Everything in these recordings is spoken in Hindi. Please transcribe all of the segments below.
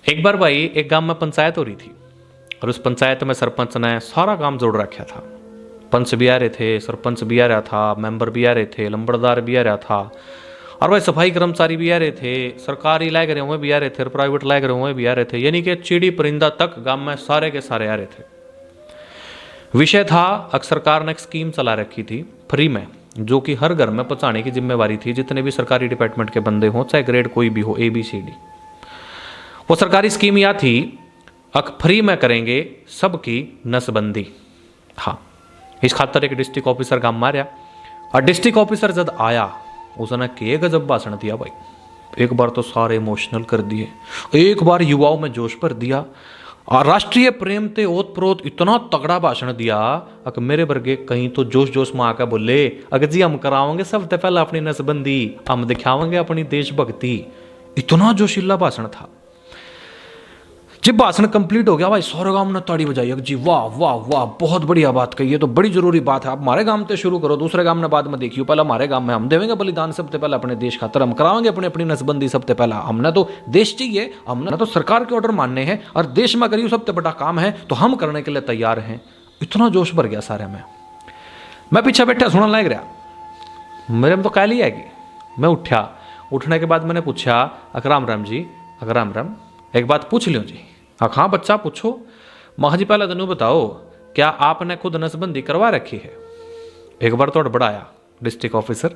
एक बार भाई एक गांव में पंचायत हो रही थी और उस पंचायत में सरपंच ने सारा काम जोड़ रखा था। पंच भी आ रहे थे, सरपंच भी आ रहा था, मेंबर भी आ रहे थे, लंबड़दार भी आ रहा था और भाई सफाई कर्मचारी भी आ रहे थे, सरकारी लायक रहे हुए भी आ रहे थे और प्राइवेट लायक रहे हुए भी आ रहे थे, यानी कि चिड़ी परिंदा तक गांव में सारे के सारे आ रहे थे। विषय था सरकार ने एक स्कीम चला रखी थी फ्री में, जो कि हर घर में पहुंचाने की जिम्मेवारी थी, जितने भी सरकारी डिपार्टमेंट के बंदे हों, चाहे ग्रेड कोई भी हो, ABCD। वो सरकारी स्कीम यह थी फ्री में करेंगे सबकी नसबंदी। हाँ, इस खातर एक डिस्ट्रिक्ट ऑफिसर काम मारा और डिस्ट्रिक्ट ऑफिसर जब आया उसने के गजब भाषण दिया भाई। एक बार तो सारे इमोशनल कर दिए, एक बार युवाओं में जोश भर दिया और राष्ट्रीय प्रेम ते ओत प्रोत इतना तगड़ा भाषण दिया अगर मेरे वर्गे कहीं तो जोश जोश में आकर बोले अगर जी हम कराओगे सबसे पहले अपनी नसबंदी, हम दिखाओगे अपनी देशभक्ति। इतना जोशीला भाषण था। जब भाषण कंप्लीट हो गया भाई सारे गांव ने ताड़ी बजाई जी, वाह वाह वाह, बहुत बढ़िया बात कही, ये तो बड़ी जरूरी बात है। आप हमारे गांव से शुरू करो, दूसरे गांव ने बाद में देखियो, पहले हमारे गांव में हम देवेंगे बलिदान सबसे पहले अपने देश खातर, हम कराएंगे अपनी अपनी नसबंदी सबसे पहला। हमने तो देश चाहिए, हमने तो सरकार के ऑर्डर मानने हैं और देश में करियो सबसे बड़ा काम है तो हम करने के लिए तैयार हैं। इतना जोश भर गया सारे में। मैं पीछे बैठा सुनने लग रहा, मेरे में तो काली आएगी। मैं उठा, उठने के बाद मैंने पूछा राम राम जी, राम राम, एक बात पूछ लियो जी। हाँ बच्चा पूछो। माँ जी पहले तनु बताओ, क्या आपने खुद नसबंदी करवा रखी है? एक बार तो बढ़ाया डिस्ट्रिक्ट ऑफिसर,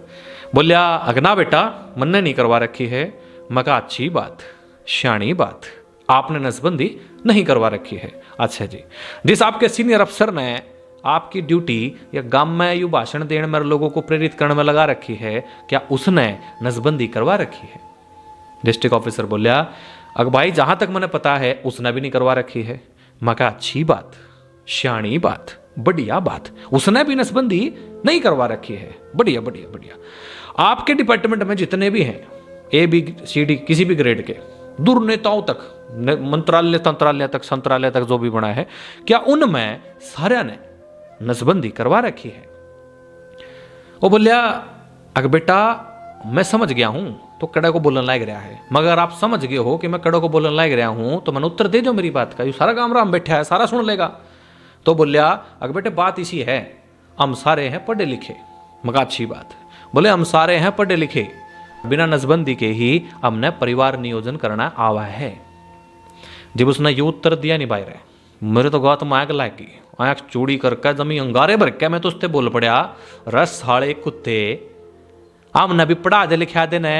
बोलिया अगना बेटा मैंने नहीं करवा रखी है। मैं कहा अच्छी बात, शानी बात, आपने नसबंदी नहीं करवा रखी है। अच्छा जी, जिस आपके सीनियर अफसर ने आपकी ड्यूटी या गांव में यू भाषण देने में लोगों को प्रेरित करने में लगा रखी है, क्या उसने नसबंदी करवा रखी है? डिस्ट्रिक्ट ऑफिसर बोलिया अगर भाई जहां तक मैंने पता है उसने भी नहीं करवा रखी है। मैं कहा अच्छी बात, शानी बात, बढ़िया बात, उसने भी नसबंदी नहीं करवा रखी है। बढ़िया बढ़िया बढ़िया। आपके डिपार्टमेंट में जितने भी हैं ABCD किसी भी ग्रेड के, दूर नेताओं तक, मंत्रालय तंत्रालय तक, संत्रालय तक जो भी बना है, क्या उनमें सारे ने नसबंदी करवा रखी है? वो बोलिया अगर बेटा मैं समझ गया हूं तो कड़े को बोलने लायक रहा है, मगर आप समझ गए हो कि मैं कड़े को बोलने लायक रहा हूं तो मैंने उत्तर दे दो मेरी बात का, ये सारा काम राम बैठा है, सारा सुन लेगा। तो बोलिया अगर बेटे बात इसी है, हम सारे हैं पढ़े लिखे। मगर अच्छी बात। बोले हम सारे हैं पढ़े लिखे, बिना नसबंदी के ही हमने परिवार नियोजन करना आवा है। जब उसने ये उत्तर दिया नहीं बाहर, मेरे तो गात में आग लग गई, आँख चूड़ी करके जमी अंगारे भर के मैं तो उससे बोल पड़ा, रस साले कुत्ते, हमने भी पढ़ा दे लिखा दे ने,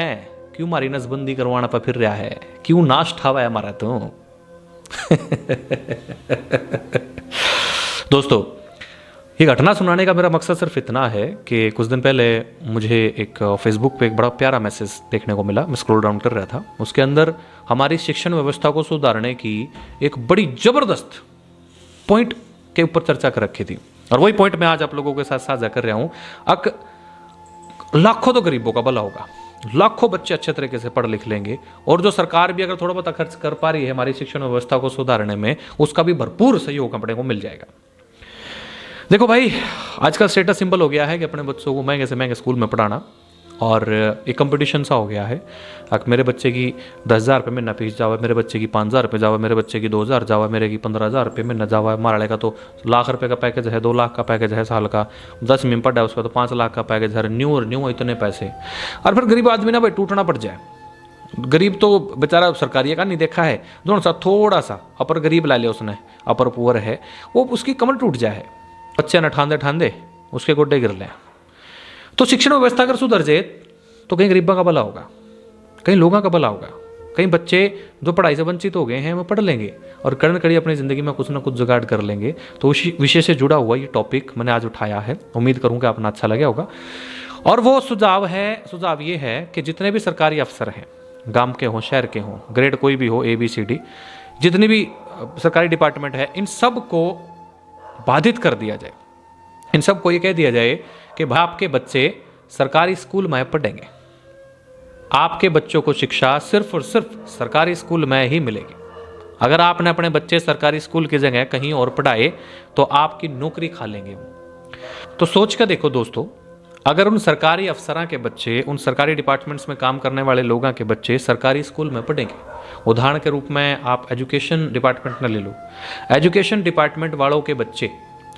क्यों मारी नसबंदी करवाना पर फिर रहा है, क्यों नाश ठावा है हमारा तो। दोस्तों, ये घटना सुनाने का मेरा मकसद सिर्फ इतना है कि कुछ दिन पहले मुझे एक फेसबुक पे एक बड़ा प्यारा मैसेज देखने को मिला। मैं स्क्रॉल डाउन कर रहा था, उसके अंदर हमारी शिक्षण व्यवस्था को सुधारने की एक बड़ी जबरदस्त पॉइंट के ऊपर चर्चा कर रखी थी और वही पॉइंट मैं आज आप लोगों के साथ साझा कर रहा हूं। लाखों तो गरीबों का भला होगा, लाखों बच्चे अच्छे तरीके से पढ़ लिख लेंगे और जो सरकार भी अगर थोड़ा बहुत खर्च कर पा रही है हमारी शिक्षण व्यवस्था को सुधारने में, उसका भी भरपूर सहयोग अपने को मिल जाएगा। देखो भाई, आज का स्टेटस सिंबल हो गया है कि अपने बच्चों को महंगे से महंगे स्कूल में पढ़ाना और एक कंपटीशन सा हो गया है। अगर मेरे बच्चे की 10,000 रुपये महीना फीस जावा, मेरे बच्चे की 5,000 रुपये जावा, मेरे बच्चे की 2,000 जावा, मेरे की 15,000 रुपये महीना जावा, हमारे का तो लाख रुपये का पैकेज है, 2 लाख का पैकेज है साल का, 10 में पढ़ा है उसका तो 5 लाख का पैकेज है, न्यू और न्यू इतने पैसे। और फिर गरीब आदमी ना भाई टूटना पड़ जाए। गरीब तो बेचारा सरकारी का नहीं देखा है, जो सा थोड़ा सा अपर गरीब ला लिया उसने, अपर पुअर है, वो उसकी कमर टूट जाए, बच्चे न ठांदे ठांदे उसके गोड्डे गिर लें। तो शिक्षण व्यवस्था अगर सुधर जाए तो कहीं गरीबों का भला होगा, कहीं लोगों का भला होगा, कहीं बच्चे जो पढ़ाई से वंचित हो गए हैं वो पढ़ लेंगे और कर्ण कड़ी अपनी ज़िंदगी में कुछ ना कुछ जुगाड़ कर लेंगे। तो उसी विषय से जुड़ा हुआ ये टॉपिक मैंने आज उठाया है, उम्मीद करूँगा आपको अच्छा लगा होगा। और वो सुझाव ये है कि जितने भी सरकारी अफसर हैं, गांव के हों, शहर के हों, ग्रेड कोई भी हो, ABCD, जितनी भी सरकारी डिपार्टमेंट है, इन सब को बाधित कर दिया जाए। इन सब को ये कह दिया जाए कि भाई आपके बच्चे सरकारी स्कूल में पढ़ेंगे, आपके बच्चों को शिक्षा सिर्फ और सिर्फ सरकारी स्कूल में ही मिलेगी। अगर आपने अपने बच्चे सरकारी स्कूल की जगह कहीं और पढ़ाए तो आपकी नौकरी खा लेंगे वो। तो सोच कर देखो दोस्तों, अगर उन सरकारी अफसरां के बच्चे, उन सरकारी डिपार्टमेंट्स में काम करने वाले लोगों के बच्चे सरकारी स्कूल में पढ़ेंगे, उदाहरण के रूप में आप एजुकेशन डिपार्टमेंट न ले लो, एजुकेशन डिपार्टमेंट वालों के बच्चे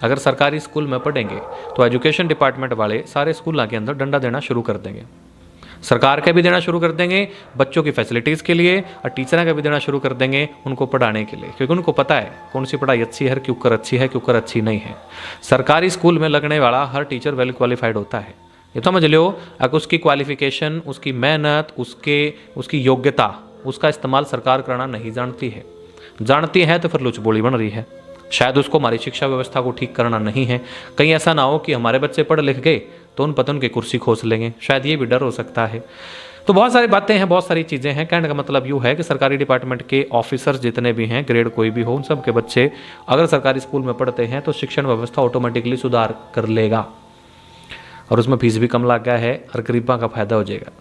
अगर सरकारी स्कूल में पढ़ेंगे तो एजुकेशन डिपार्टमेंट वाले सारे स्कूलों के अंदर डंडा देना शुरू कर देंगे, सरकार के भी देना शुरू कर देंगे बच्चों की फैसिलिटीज़ के लिए, और टीचर का भी देना शुरू कर देंगे उनको पढ़ाने के लिए, क्योंकि उनको पता है कौन सी पढ़ाई अच्छी है, क्यों कर अच्छी है, क्यों कर अच्छी नहीं है। सरकारी स्कूल में लगने वाला हर टीचर वेल क्वालिफाइड होता है, ये तो समझ लो। अगर उसकी क्वालिफिकेशन, उसकी मेहनत, उसकी योग्यता, उसका इस्तेमाल सरकार करना नहीं जानती है तो फिर लुचबोली बन रही है। शायद उसको हमारी शिक्षा व्यवस्था को ठीक करना नहीं है, कहीं ऐसा ना हो कि हमारे बच्चे पढ़ लिख गए तो उन पतन की कुर्सी खोस लेंगे, शायद ये भी डर हो सकता है। तो बहुत सारी बातें हैं, बहुत सारी चीज़ें हैं। कहने का मतलब यूँ है कि सरकारी डिपार्टमेंट के ऑफिसर्स जितने भी हैं, ग्रेड कोई भी हो, उन सब के बच्चे अगर सरकारी स्कूल में पढ़ते हैं तो शिक्षण व्यवस्था ऑटोमेटिकली सुधार कर लेगा, और उसमें फीस भी कम लग गया है और गरीबा का फायदा हो जाएगा।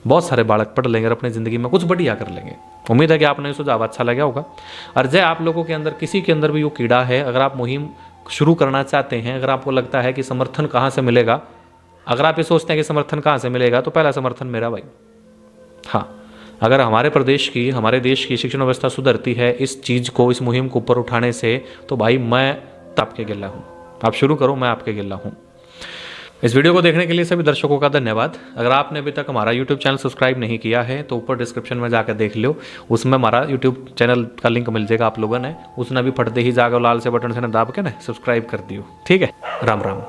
बहुत सारे बालक पढ़ लेंगे और अपनी ज़िंदगी में कुछ बढ़िया कर लेंगे। उम्मीद है कि आपने सुझाव अच्छा लगा होगा। और जय आप लोगों के अंदर किसी के अंदर भी वो कीड़ा है, अगर आप मुहिम शुरू करना चाहते हैं, अगर आपको लगता है कि समर्थन कहाँ से मिलेगा, अगर आप ये सोचते हैं कि समर्थन कहाँ से मिलेगा, तो पहला समर्थन मेरा भाई। हाँ, अगर हमारे प्रदेश की, हमारे देश की शिक्षण व्यवस्था सुधरती है इस चीज़ को, इस मुहिम को ऊपर उठाने से, तो भाई मैं तो आपके गिल्ला हूँ। आप शुरू करो, मैं आपके गिल्ला हूँ। इस वीडियो को देखने के लिए सभी दर्शकों का धन्यवाद। अगर आपने अभी तक हमारा YouTube चैनल सब्सक्राइब नहीं किया है तो ऊपर डिस्क्रिप्शन में जाकर देख लो, उसमें हमारा YouTube चैनल का लिंक मिल जाएगा। आप लोगों ने उसने भी फटते ही जाकर लाल से बटन से दाब के ना सब्सक्राइब कर दियो। ठीक है, राम राम।